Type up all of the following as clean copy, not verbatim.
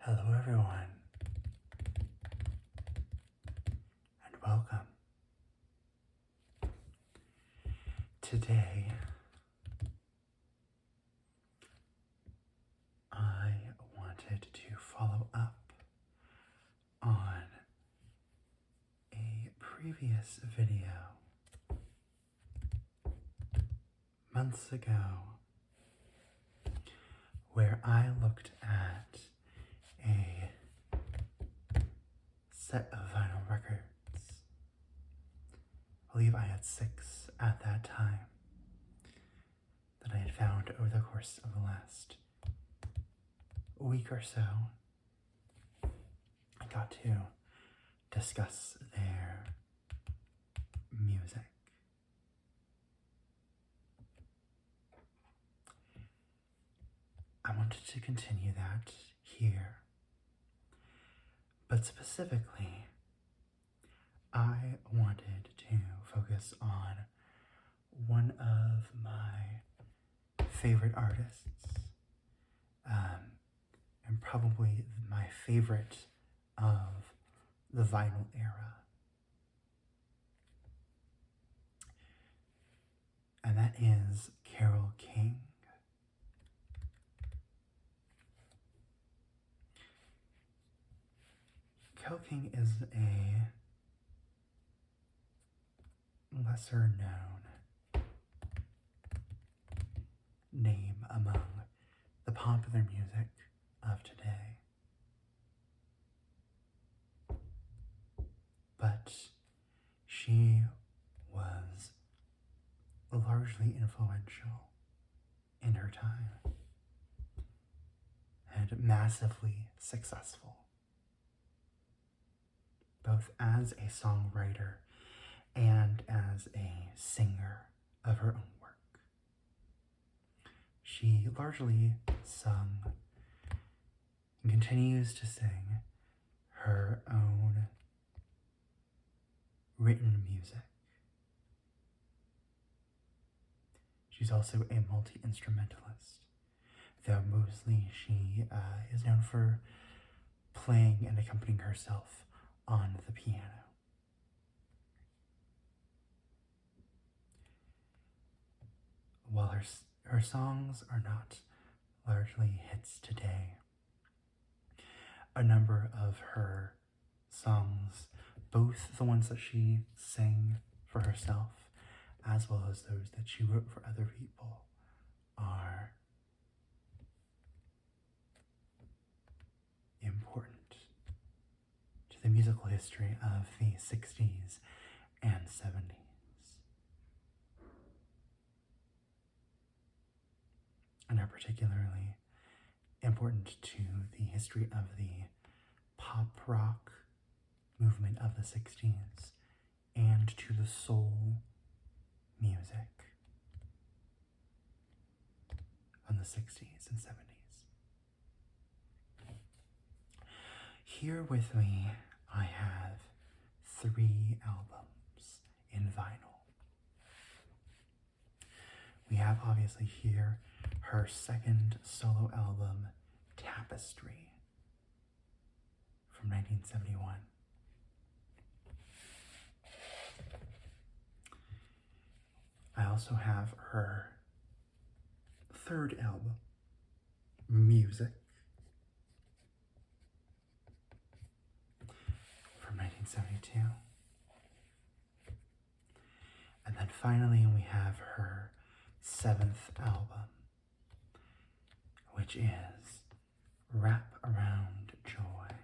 Hello everyone, and welcome. Today, I wanted to follow up on a previous video months ago where I looked at a set of vinyl records. I believe I had 6 at that time that I had found over the course of the last week or so. I got to discuss their music. I wanted to continue that here, but specifically, I wanted to focus on one of my favorite artists, and probably my favorite of the vinyl era. And that is Carole King. Carole King is a lesser known name among the popular music of today. But she was largely influential in her time and massively successful, both as a songwriter and as a singer of her own work. She largely sung and continues to sing her own written music. She's also a multi-instrumentalist, though mostly she is known for playing and accompanying herself on the piano. While her songs are not largely hits today, a number of her songs, both the ones that she sang for herself as well as those that she wrote for other people, are important to the musical history of the 60s and 70s, and are particularly important to the history of the pop rock movement of the 60s and to the soul music of the 60s and 70s. Here with me, I have 3 albums in vinyl. We have obviously here her second solo album, Tapestry, from 1971. I also have her third album, Music, from 1972. And then finally we have her 7th album, which is Wrap Around Joy.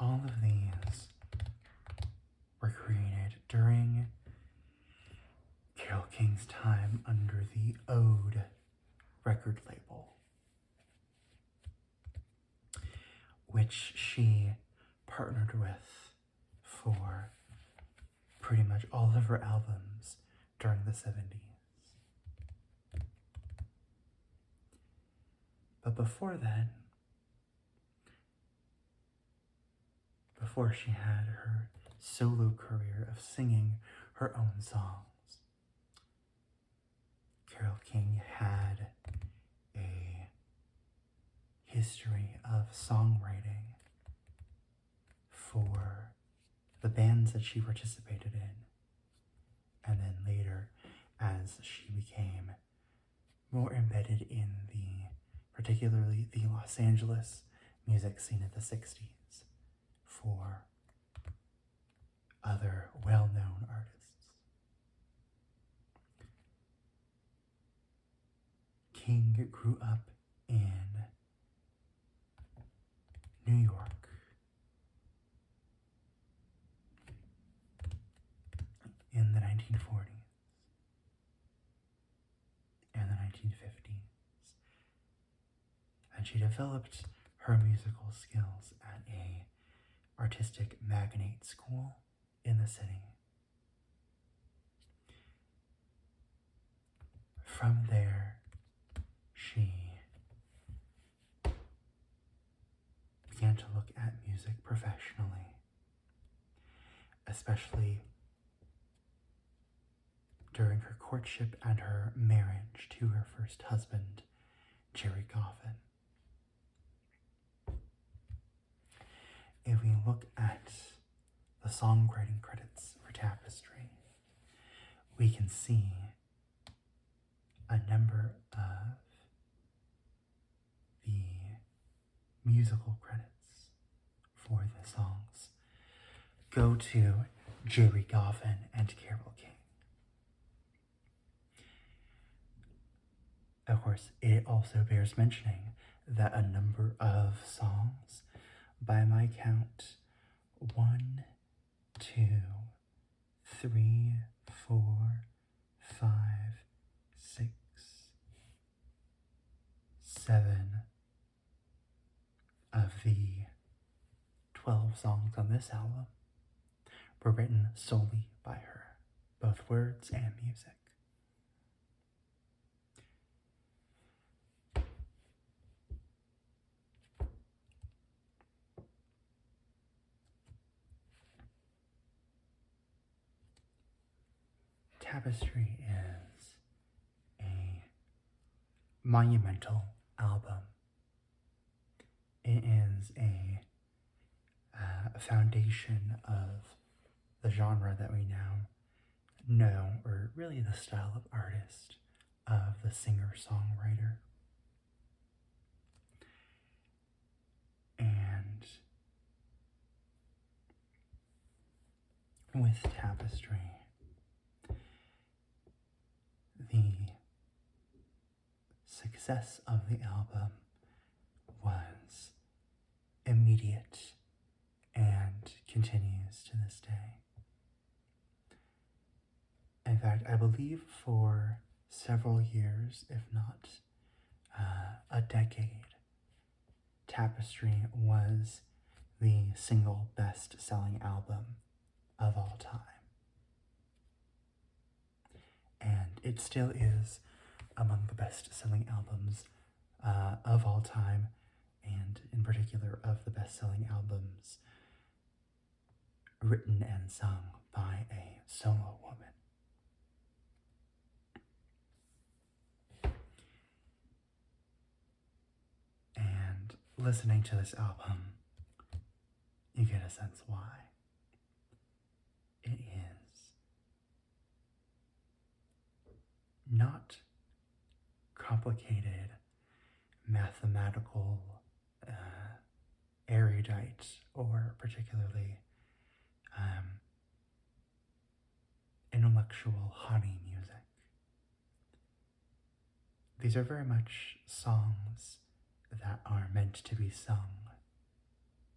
All of these were created during Carole King's time under the Ode record label, which she partnered with for pretty much all of her albums during the 70s. But before then, before she had her solo career of singing her own songs, Carole history of songwriting for the bands that she participated in, and then later as she became more embedded in particularly the Los Angeles music scene of the 60s for other well-known artists. King grew up in New York in the 1940s and the 1950s, and she developed her musical skills at a artistic magnate school in the city. From there, she began to look at music professionally, especially during her courtship and her marriage to her first husband, Jerry Goffin. If we look at the songwriting credits for Tapestry, we can see a number of the musical credits for the songs go to Jerry Goffin and Carole King. Of course, it also bears mentioning that a number of songs, by my count, 1, 2, 3, 4, 5, 6, 7 of the 12 songs on this album were written solely by her, both words and music. Tapestry is a monumental album. It is a foundation of the genre that we now know, or really the style of artist of the singer-songwriter. And with Tapestry, the success of the album was immediate and continues to this day. In fact, I believe for several years, if not a decade, Tapestry was the single best-selling album of all time. And it still is among the best-selling albums of all time, and in particular of the best-selling albums written and sung by a solo woman. And listening to this album, you get a sense why. It is not complicated, mathematical, erudite, or particularly intellectual, haughty music. These are very much songs that are meant to be sung.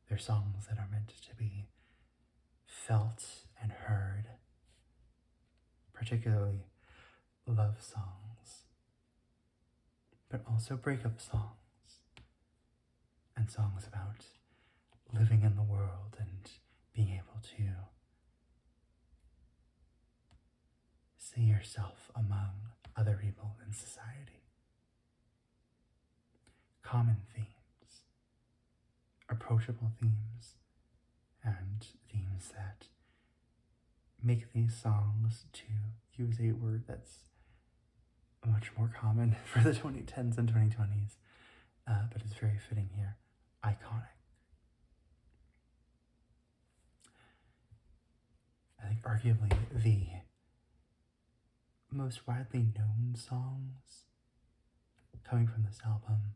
They're songs that are meant to be felt and heard, particularly love songs, but also breakup songs and songs about living in the world and being able to see yourself among other people in society. Common themes, approachable themes, and themes that make these songs, to use a word that's much more common for the 2010s and 2020s, but it's very fitting here. Iconic. I think arguably the most widely known songs coming from this album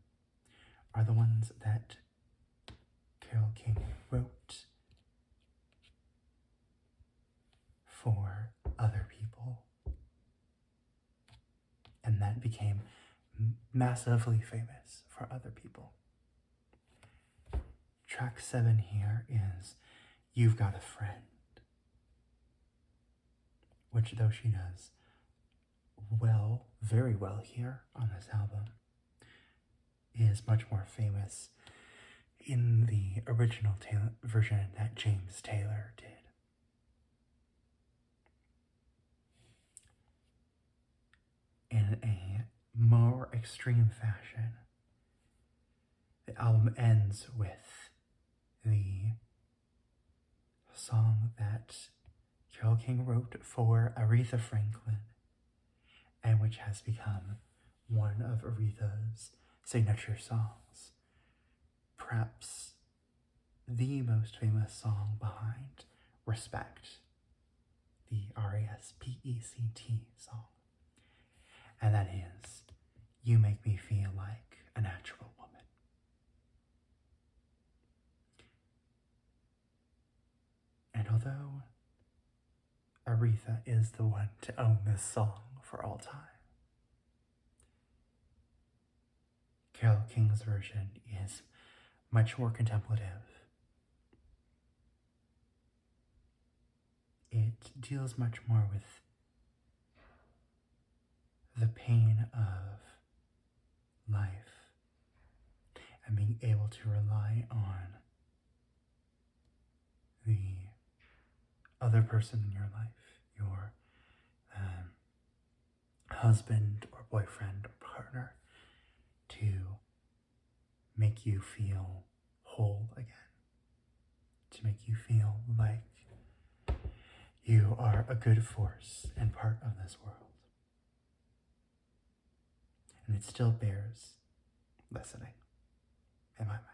are the ones that Carole King wrote for other people, and that became massively famous for other people. Track 7 here is You've Got a Friend, which, though she does well, very well here on this album, is much more famous in the original version that James Taylor did. In a more extreme fashion, the album ends with the song that Carole King wrote for Aretha Franklin, and which has become one of Aretha's signature songs. Perhaps the most famous song behind Respect, the R-E-S-P-E-C-T song. And that is, You Make Me Feel Like a Natural Woman. And although Aretha is the one to own this song for all time, Carole King's version is much more contemplative. It deals much more with the pain of life and being able to rely on the other person in your life, your husband or boyfriend or partner, to make you feel whole again, to make you feel like you are a good force and part of this world. And it still bears listening, in my mind.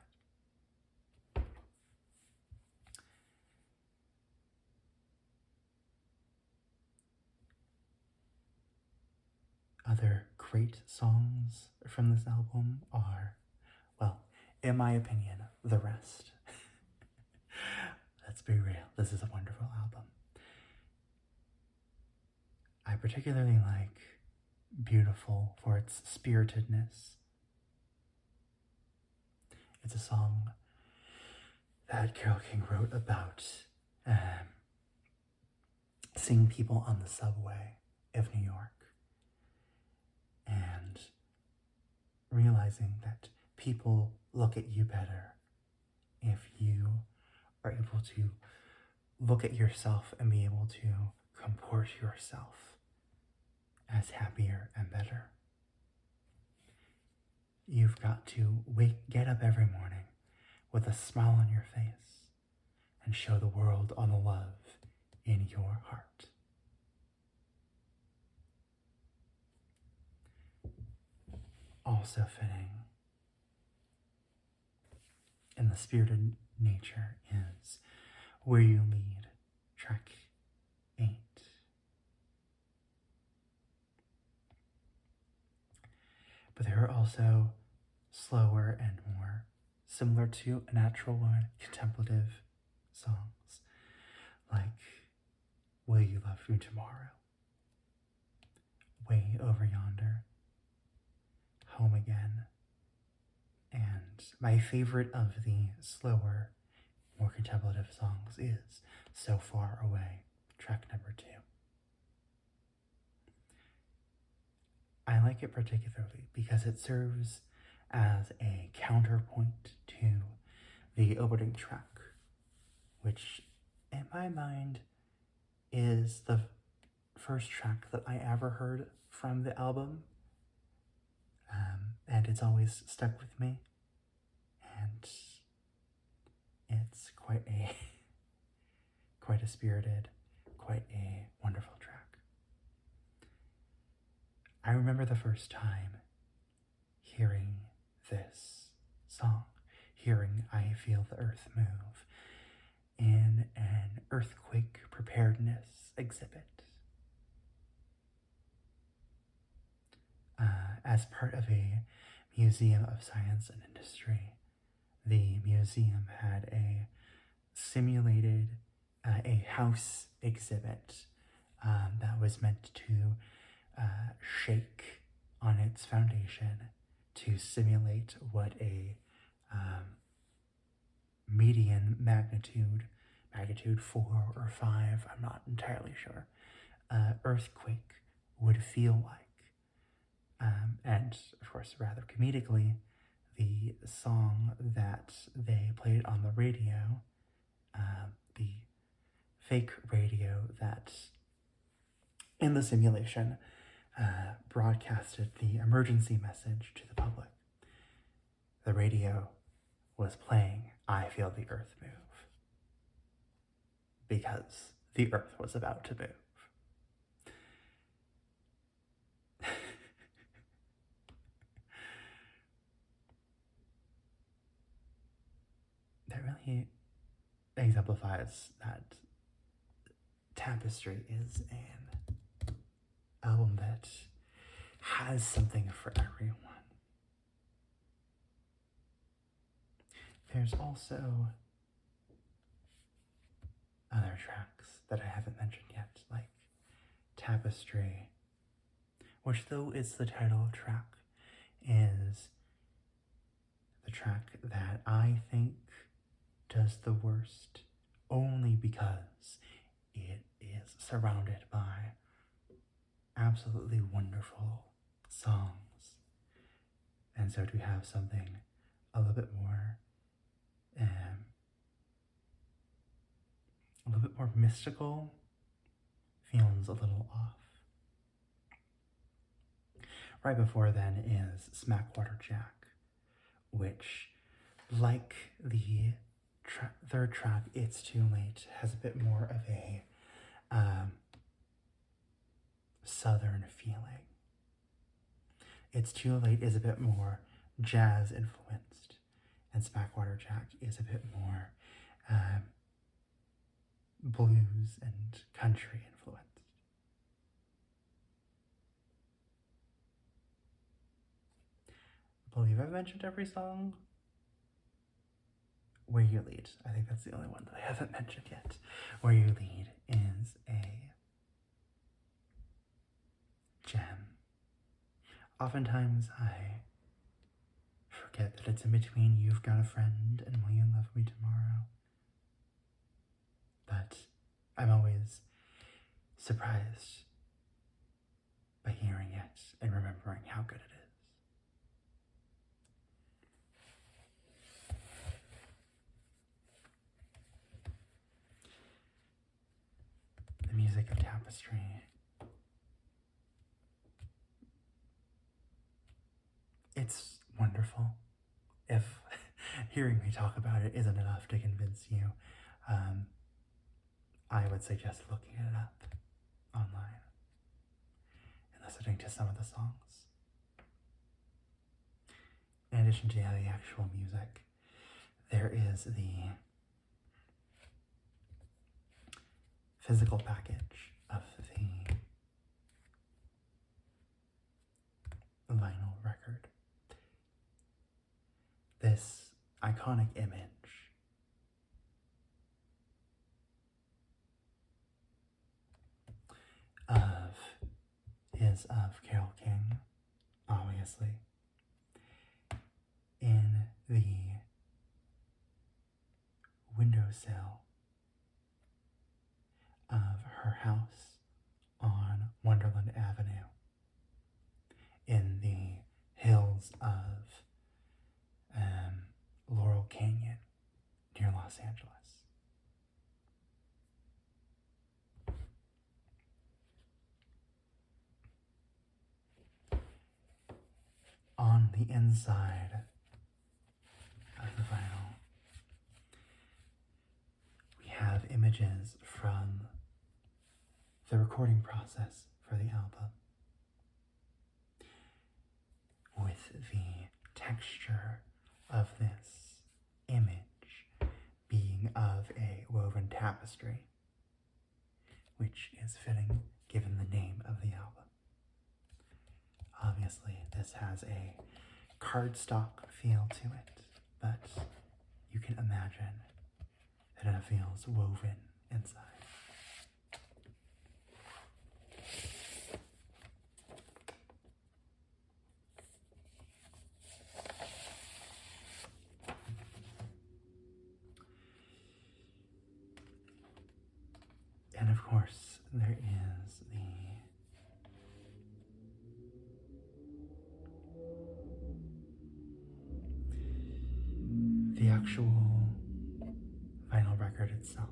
Other great songs from this album are, well, in my opinion, the rest. Let's be real, this is a wonderful album. I particularly like Beautiful for its spiritedness. It's a song that Carole King wrote about seeing people on the subway of New York and realizing that people look at you better if you are able to look at yourself and be able to comport yourself as happier and better. You've got to get up every morning with a smile on your face and show the world all the love in your heart. Also fitting in the spirited nature is Where You Lead, track 8. But there are also slower and more similar to A Natural Woman contemplative songs like Will You Love Me Tomorrow, Way Over Yonder, Home Again, and my favorite of the slower, more contemplative songs is So Far Away, track number 2. I like it particularly because it serves as a counterpoint to the opening track, which in my mind is the first track that I ever heard from the album, and it's always stuck with me, and it's quite a spirited, quite a wonderful track. I remember the first time hearing this song, hearing I Feel the Earth Move in an earthquake preparedness exhibit. As part of a museum of science and industry, the museum had a simulated a house exhibit that was meant to shake on its foundation to simulate what a median magnitude 4 or 5, I'm not entirely sure, earthquake would feel like. And of course, rather comedically, the song that they played on the radio, the fake radio that in the simulation broadcasted the emergency message to the public. The radio was playing I Feel the Earth Move because the earth was about to move. That really exemplifies that Tapestry is an album that has something for everyone. There's also other tracks that I haven't mentioned yet, like Tapestry, which, though is the title track, is the track that I think does the worst only because it is surrounded by absolutely wonderful songs. And so to have something a little bit more mystical feels a little off. Right before then is Smackwater Jack, which, like the third track, It's Too Late, has a bit more of a southern feeling. It's Too Late is a bit more jazz influenced, and Smackwater Jack is a bit more blues and country influenced. I believe I've mentioned every song. Where You Lead, I think that's the only one that I haven't mentioned yet. Where You Lead is a gem. Oftentimes I forget that it's in between You've Got a Friend and Will You Love Me Tomorrow. But I'm always surprised by hearing it and remembering how good it is. The music of Tapestry. It's wonderful. If hearing me talk about it isn't enough to convince you, I would suggest looking it up online and listening to some of the songs. In addition to the actual music, there is the physical package of the vinyl record. This iconic image is of Carole King, obviously, in the windowsill of her house on Wonderland Avenue in the hills of Laurel Canyon near Los Angeles. On the inside of the vinyl, we have images from the recording process for the album, with the texture of this image being of a woven tapestry, which is fitting given the name of the album. Obviously, this has a cardstock feel to it, but you can imagine that it feels woven inside. And of course, there is the actual vinyl record itself,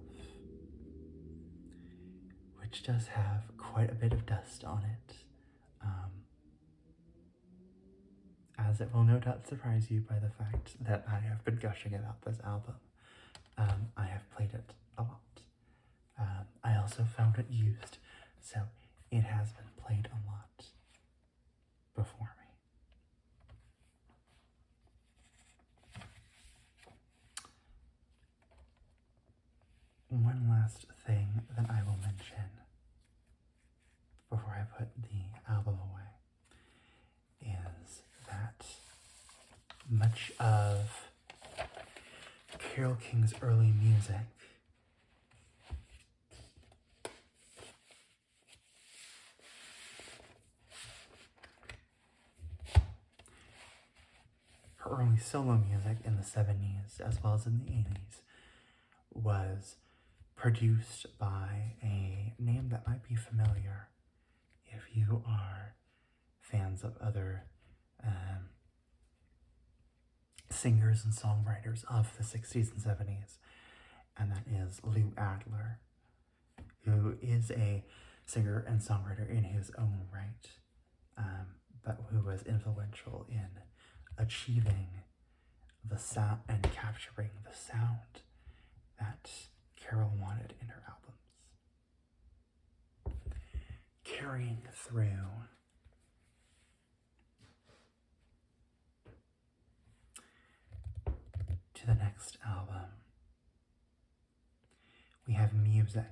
which does have quite a bit of dust on it, as it will no doubt surprise you by the fact that I have been gushing about this album. I have played it a lot. I also found it used, so it has been played a lot before me. One last thing that I will mention before I put the album away is that much of Carole King's early music her early solo music in the 70s as well as in the 80s was produced by a name that might be familiar if you are fans of other singers and songwriters of the 60s and 70s, and that is Lou Adler, who is a singer and songwriter in his own right, but who was influential in achieving the sound and capturing the sound that Carole wanted in her albums. Carrying through to the next album, we have Music,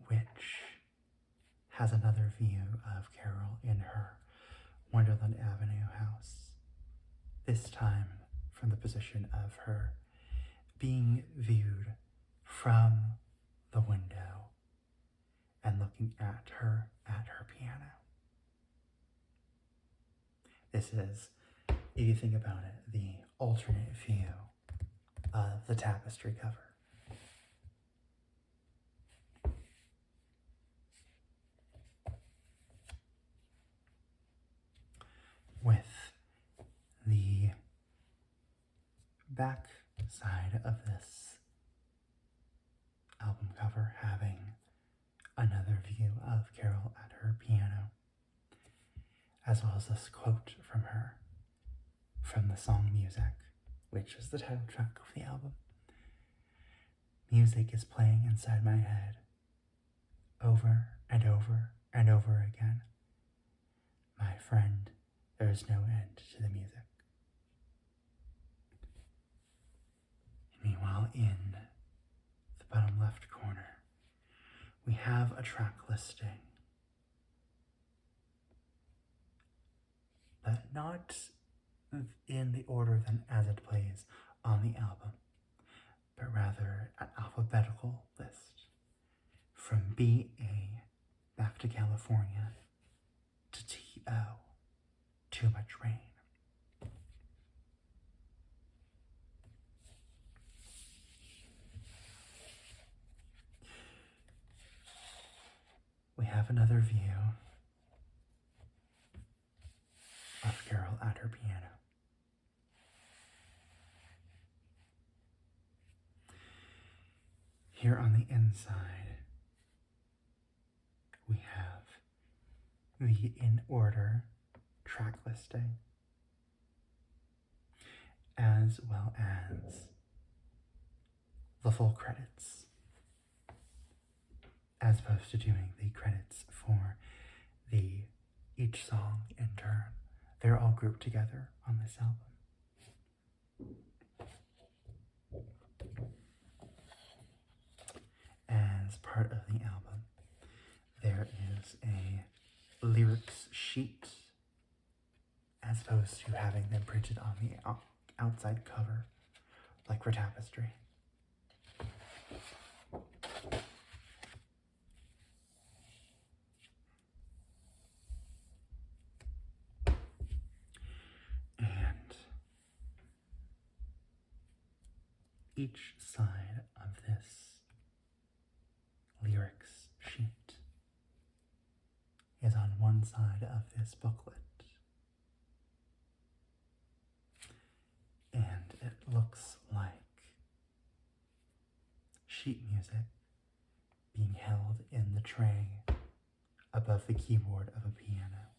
which has another view of Carole in her Wonderland Avenue house, this time from the position of her being viewed from the window and looking at her piano. This is, if you think about it, the alternate view of the Tapestry cover. With the back side of this album cover having another view of Carole at her piano, as well as this quote from her from the song Music, which is the title track of the album. Music is playing inside my head, over and over and over again. My friend, there is no end to the music. Meanwhile, in the bottom left corner, we have a track listing, but not in the order then as it plays on the album, but rather an alphabetical list from B.A. back to California to T.O. Too Much Rain. We have another view of Carole at her piano. Here on the inside, we have the in order track listing, as well as the full credits, as opposed to doing the credits for each song in turn. they're all grouped together on this album. As part of the album, there is a lyrics sheet as opposed to having them printed on the outside cover, like for Tapestry. And each side of this lyrics sheet is on one side of this booklet. And it looks like sheet music being held in the tray above the keyboard of a piano,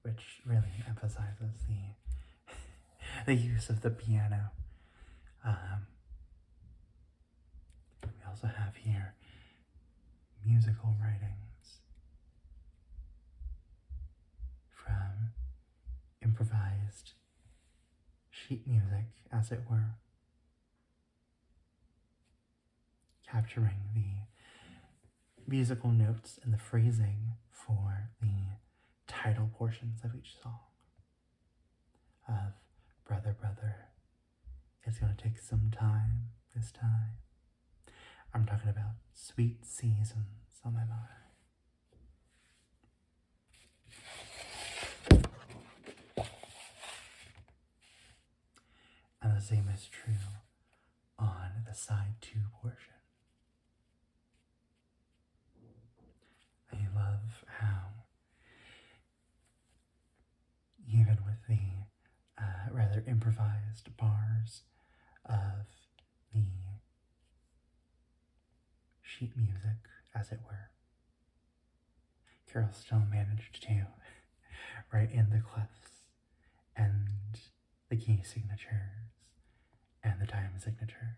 which really emphasizes the use of the piano. We also have here musical writings from improvised sheet music, as it were, capturing the musical notes and the phrasing for the title portions of each song. Of Brother, Brother, it's gonna take some time this time. I'm talking about Sweet Seasons on My Mind. And the same is true on the side 2 portion. I love how, even with the rather improvised bars of the sheet music, as it were, Carole still managed to write in the clefs and the key signatures and the time signatures.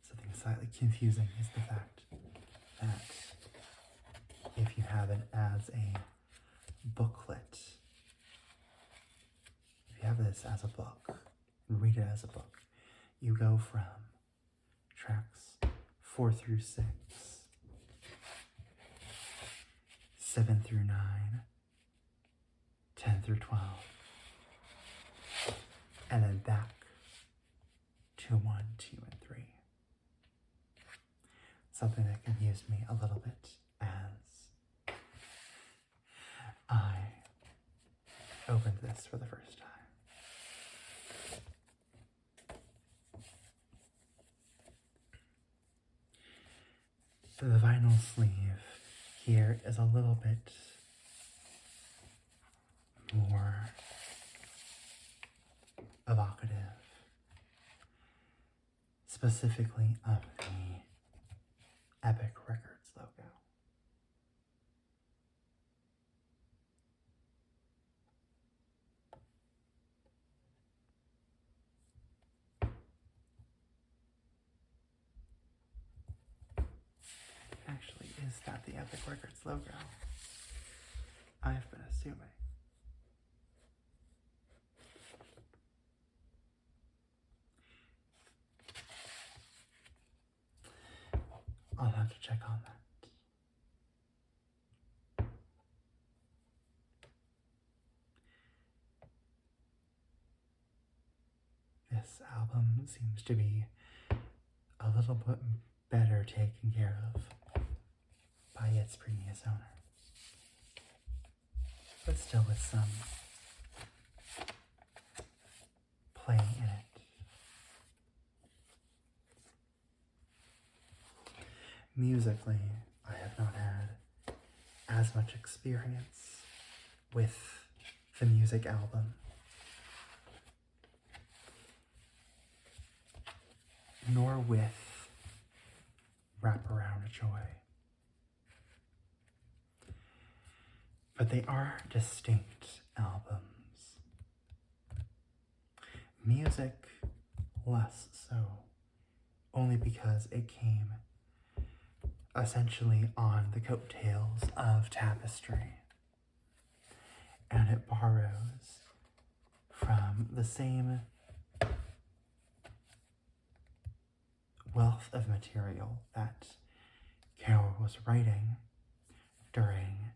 Something slightly confusing is the fact that if you have it as a booklet, if you have this as a book and read it as a book, you go from tracks 4 through 6, 7 through 9, 10 through 12, and then back to 1, 2, and 3. Something that confused me a little bit as I opened this for the first time. So the vinyl sleeve here is a little bit more evocative, specifically of the Epic Records logo. Actually, is that the Epic Records logo? I've been assuming. I'll have to check on that. This album seems to be a little bit better taken care of by its previous owner, but still with some play in it. Musically, I have not had as much experience with the music album, nor with Wraparound Joy. But they are distinct albums. Music less so, only because it came essentially on the coattails of Tapestry, and it borrows from the same wealth of material that Carole was writing during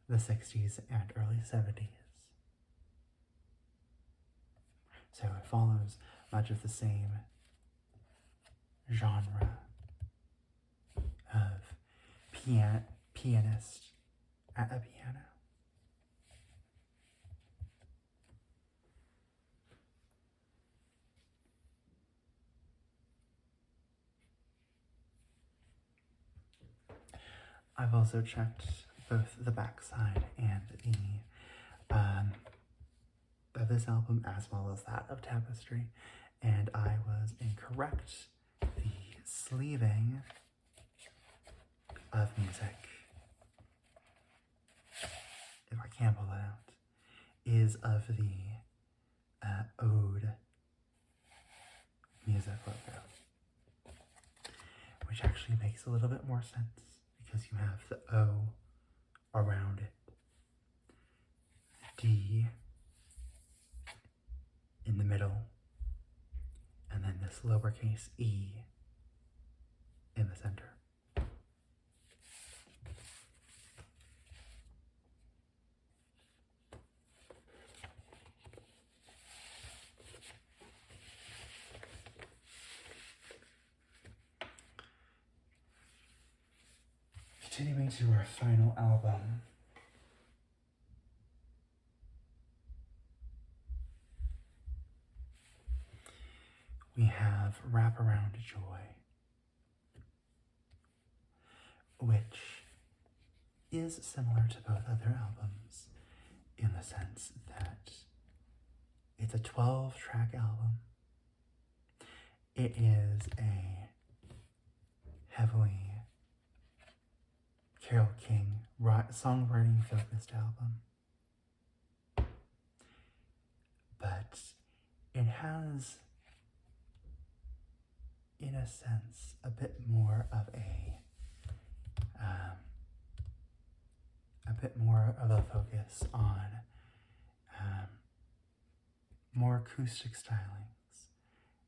the 60s and early 70s. So it follows much of the same genre of pianist at a piano. I've also checked both the backside and the of this album as well as that of Tapestry, and I was incorrect. The sleeving of music, if I can pull it out, is of the Ode music logo, which actually makes a little bit more sense because you have the O around it, the D in the middle, and then this lowercase e in the center. Continuing to our final album, we have Wraparound Joy, which is similar to both other albums in the sense that it's a 12-track album. It is a heavily Carole King songwriting focused album, but it has, in a sense, a bit more of a focus on more acoustic stylings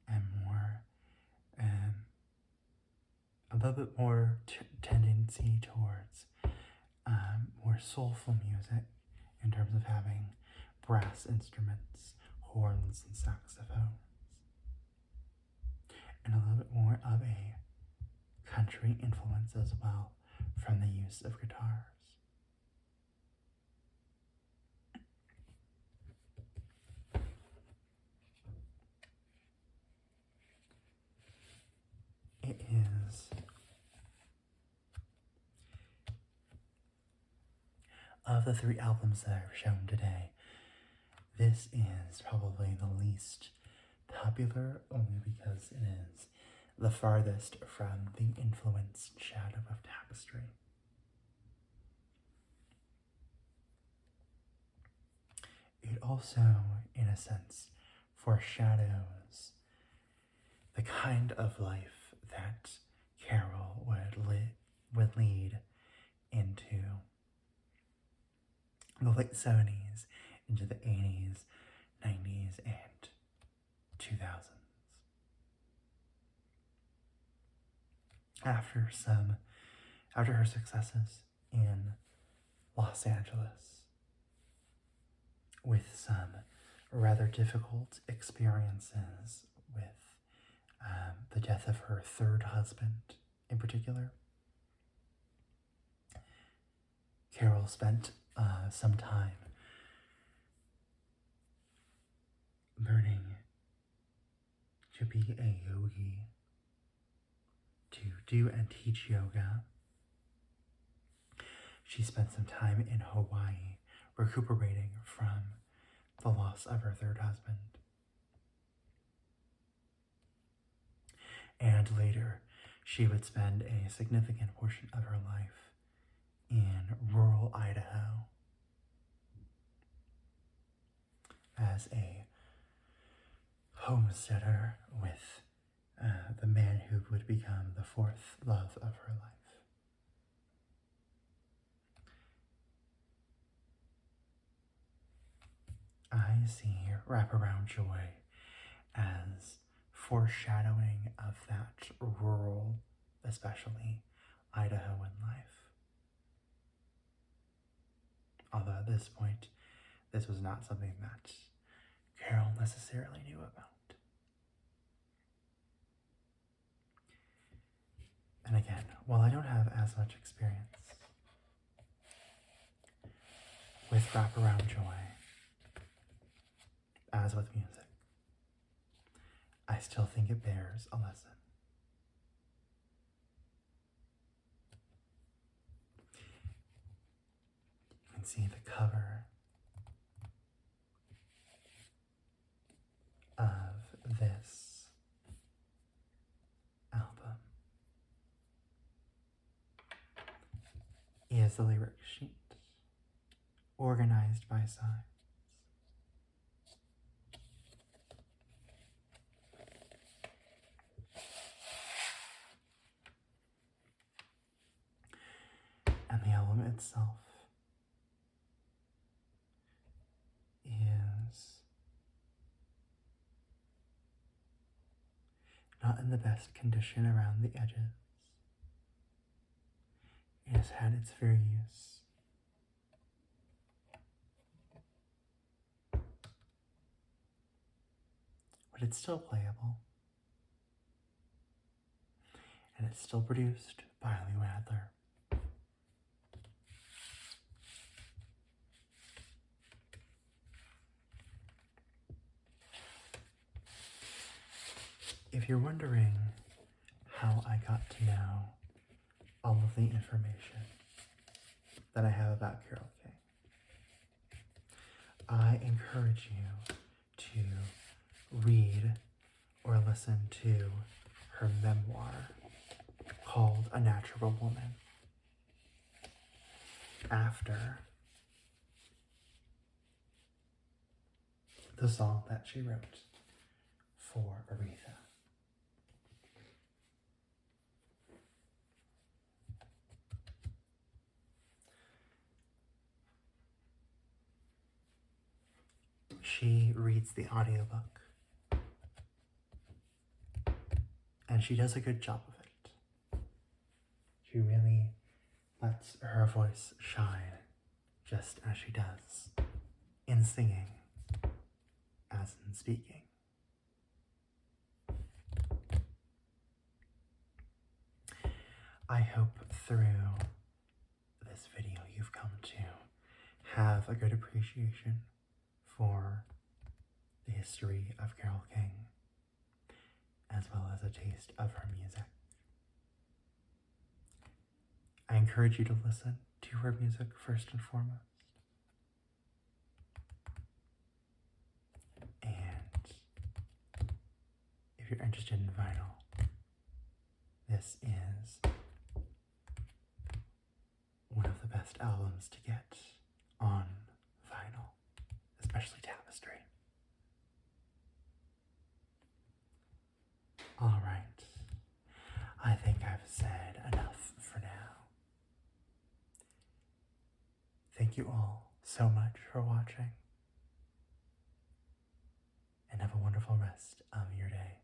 and more a little bit more tendency towards more soulful music in terms of having brass instruments, horns, and saxophones, and a little bit more of a country influence as well from the use of guitars. It is of the 3 albums that I've shown today, this is probably the least popular, only because it is the farthest from the influence shadow of Tapestry. It also, in a sense, foreshadows the kind of life that Carole would lead into the late 70s, into the 80s, 90s, and 2000s. After her successes in Los Angeles, with some rather difficult experiences with the death of her 3rd husband in particular, Carole spent some time learning to be a yogi, to do and teach yoga. She spent some time in Hawaii recuperating from the loss of her 3rd husband. And later, she would spend a significant portion of her life in rural Idaho as a homesteader with the man who love of her life. I see wraparound joy as foreshadowing of that rural, especially Idahoan life. Although at this point, this was not something that Carole necessarily knew about. And again, while I don't have as much experience with wraparound joy as with music, I still think it bears a lesson. You can see the cover of this album is the lyric sheet, organized by sides. And the album itself is not in the best condition around the edges. It has had its fair use. But it's still playable. And it's still produced by Lou Adler. If you're wondering how I got to know all of the information that I have about Carole King, I encourage you to read or listen to her memoir called A Natural Woman, after the song that she wrote for Aretha. She reads the audiobook, and she does a good job of it. She really lets her voice shine, just as she does in singing as in speaking. I hope through this video you've come to have a good appreciation for the history of Carole King, as well as a taste of her music. I encourage you to listen to her music first and foremost. And if you're interested in vinyl, this is one of the best albums to get on vinyl, especially Tapestry. All right, I think I've said enough for now. Thank you all so much for watching, and have a wonderful rest of your day.